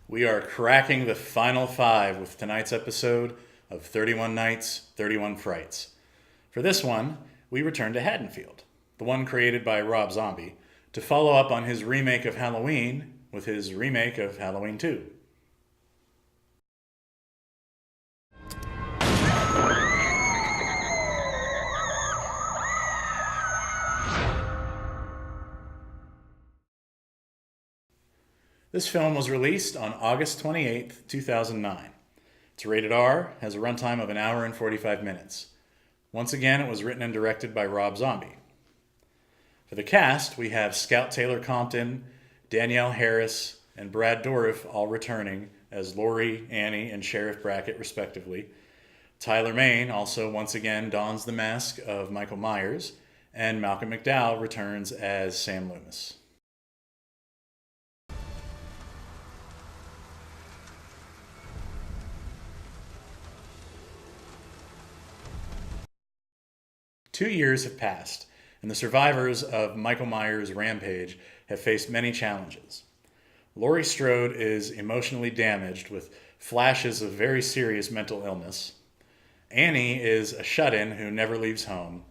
We are cracking the final five with tonight's episode of 31 Nights, 31 Frights. For this one, we return to Haddonfield, the one created by Rob Zombie, to follow up on his remake of Halloween with his remake of Halloween 2. This film was released on August 28th, 2009. It's rated R, has a runtime of an hour and 45 minutes. Once again, it was written and directed by Rob Zombie. For the cast, we have Scout Taylor Compton, Danielle Harris, and Brad Dourif all returning as Laurie, Annie, and Sheriff Brackett, respectively. Tyler Mane also once again dons the mask of Michael Myers, and Malcolm McDowell returns as Sam Loomis. Two years have passed, and the survivors of Michael Myers' rampage have faced many challenges. Laurie Strode is emotionally damaged with flashes of very serious mental illness. Annie is a shut-in who never leaves home,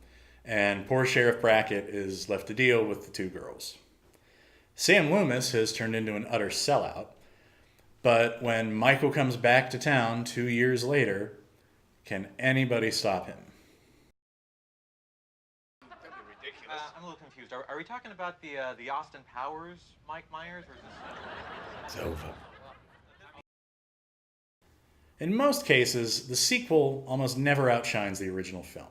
and poor Sheriff Brackett is left to deal with the two girls. Sam Loomis has turned into an utter sellout, but when Michael comes back to town 2 years later, can anybody stop him? I'm a little confused. Are we talking about the Austin Powers Mike Myers, or is this? It's over. In most cases, the sequel almost never outshines the original film.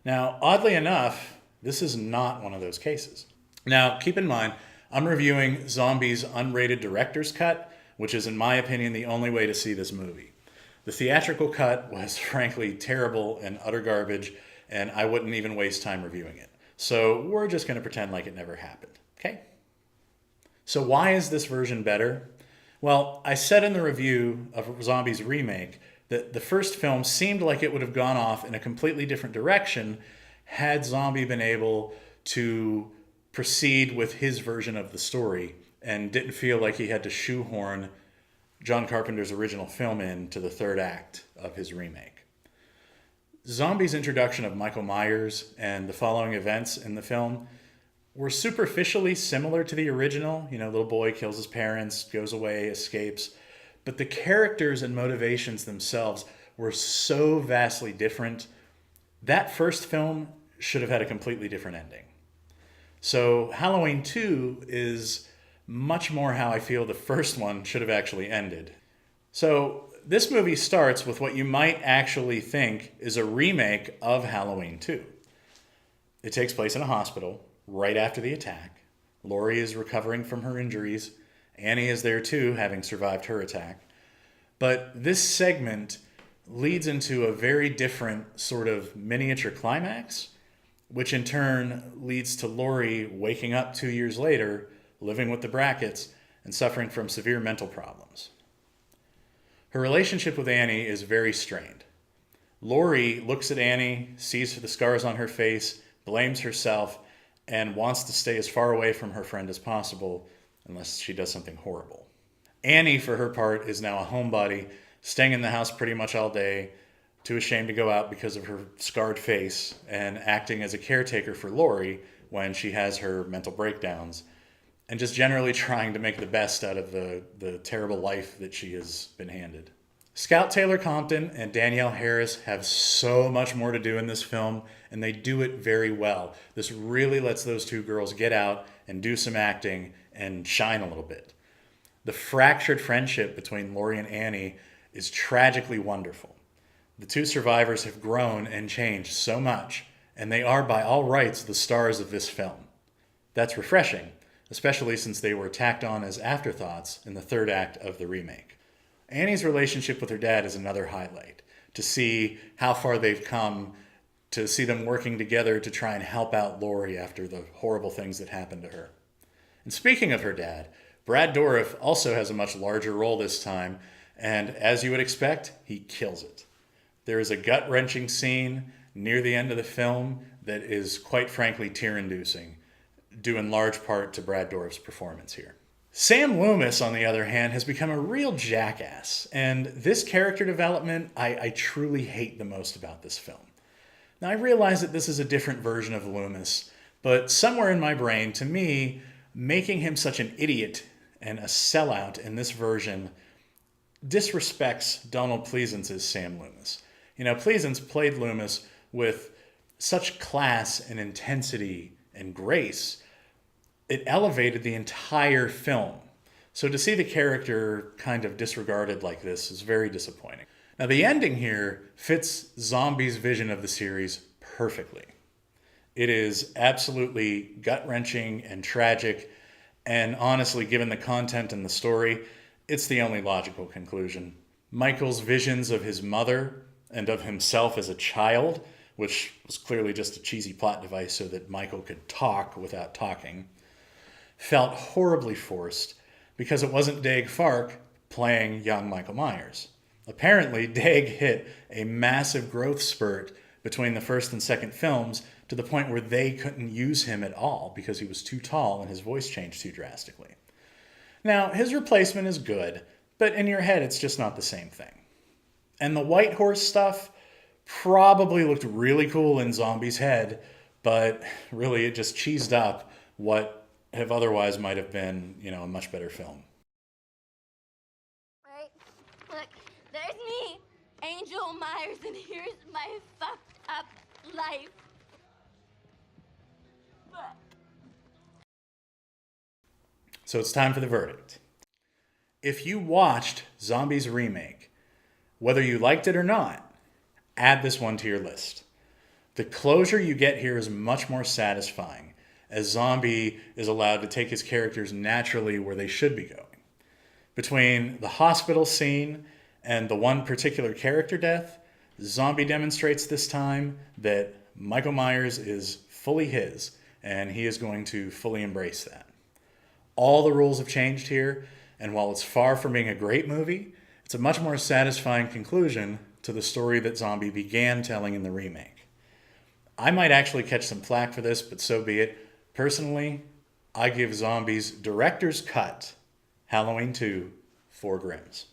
Now, oddly enough, this is not one of those cases. Now, keep in mind, I'm reviewing Zombie's unrated director's cut, which is, in my opinion, the only way to see this movie. The theatrical cut was frankly terrible and utter garbage, and I wouldn't even waste time reviewing it. So we're just going to pretend like it never happened, okay? So why is this version better? Well, I said in the review of Zombie's remake that the first film seemed like it would have gone off in a completely different direction had Zombie been able to proceed with his version of the story and didn't feel like he had to shoehorn John Carpenter's original film into the third act of his remake. Zombie's introduction of Michael Myers and the following events in the film were superficially similar to the original. You know, little boy kills his parents, goes away, escapes. But the characters and motivations themselves were so vastly different. That first film should have had a completely different ending. So Halloween 2 is much more how I feel the first one should have actually ended. So this movie starts with what you might actually think is a remake of Halloween 2. It takes place in a hospital right after the attack. Laurie is recovering from her injuries. Annie is there too, having survived her attack. But this segment leads into a very different sort of miniature climax, which in turn leads to Laurie waking up 2 years later, living with the Bracketts, and suffering from severe mental problems. Her relationship with Annie is very strained. Laurie looks at Annie, sees the scars on her face, blames herself, and wants to stay as far away from her friend as possible unless she does something horrible. Annie, for her part, is now a homebody, staying in the house pretty much all day, too ashamed to go out because of her scarred face, and acting as a caretaker for Laurie when she has her mental breakdowns, and just generally trying to make the best out of the terrible life that she has been handed. Scout Taylor Compton and Danielle Harris have so much more to do in this film, and they do it very well. This really lets those two girls get out and do some acting and shine a little bit. The fractured friendship between Laurie and Annie is tragically wonderful. The two survivors have grown and changed so much, and they are by all rights the stars of this film. That's refreshing, especially since they were tacked on as afterthoughts in the third act of the remake. Annie's relationship with her dad is another highlight, to see how far they've come, to see them working together to try and help out Laurie after the horrible things that happened to her. And speaking of her dad, Brad Dourif also has a much larger role this time, and as you would expect, he kills it. There is a gut-wrenching scene near the end of the film that is quite frankly tear-inducing, due in large part to Brad Dourif's performance here. Sam Loomis, on the other hand, has become a real jackass, and this character development I truly hate the most about this film. Now, I realize that this is a different version of Loomis, but somewhere in my brain, to me, making him such an idiot and a sellout in this version disrespects Donald Pleasance's Sam Loomis. You know, Pleasance played Loomis with such class and intensity and grace, it elevated the entire film. So to see the character kind of disregarded like this is very disappointing. Now, the ending here fits Zombie's vision of the series perfectly. It is absolutely gut-wrenching and tragic, and honestly, given the content and the story, it's the only logical conclusion. Michael's visions of his mother and of himself as a child, which was clearly just a cheesy plot device so that Michael could talk without talking, felt horribly forced because it wasn't Daeg Fark playing young Michael Myers. Apparently, Daeg hit a massive growth spurt between the first and second films to the point where they couldn't use him at all because he was too tall and his voice changed too drastically. Now, his replacement is good, but in your head, it's just not the same thing. And the White Horse stuff probably looked really cool in Zombie's head, but really it just cheesed up what have otherwise might have been, a much better film. Right? Look, there's me, Angel Myers, and here's my fucked up life. So it's time for the verdict. If you watched Zombies Remake, whether you liked it or not, add this one to your list. The closure you get here is much more satisfying, as Zombie is allowed to take his characters naturally where they should be going. Between the hospital scene and the one particular character death, Zombie demonstrates this time that Michael Myers is fully his, and he is going to fully embrace that. All the rules have changed here, and while it's far from being a great movie, it's a much more satisfying conclusion to the story that Zombie began telling in the remake. I might actually catch some flack for this, but so be it. Personally, I give Zombie's director's cut, Halloween 2, 4 Grimms.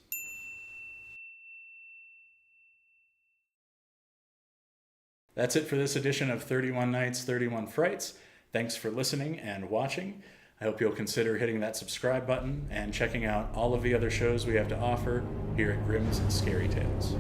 That's it for this edition of 31 Nights, 31 Frights. Thanks for listening and watching. I hope you'll consider hitting that subscribe button and checking out all of the other shows we have to offer here at Grimm's Scary Tales.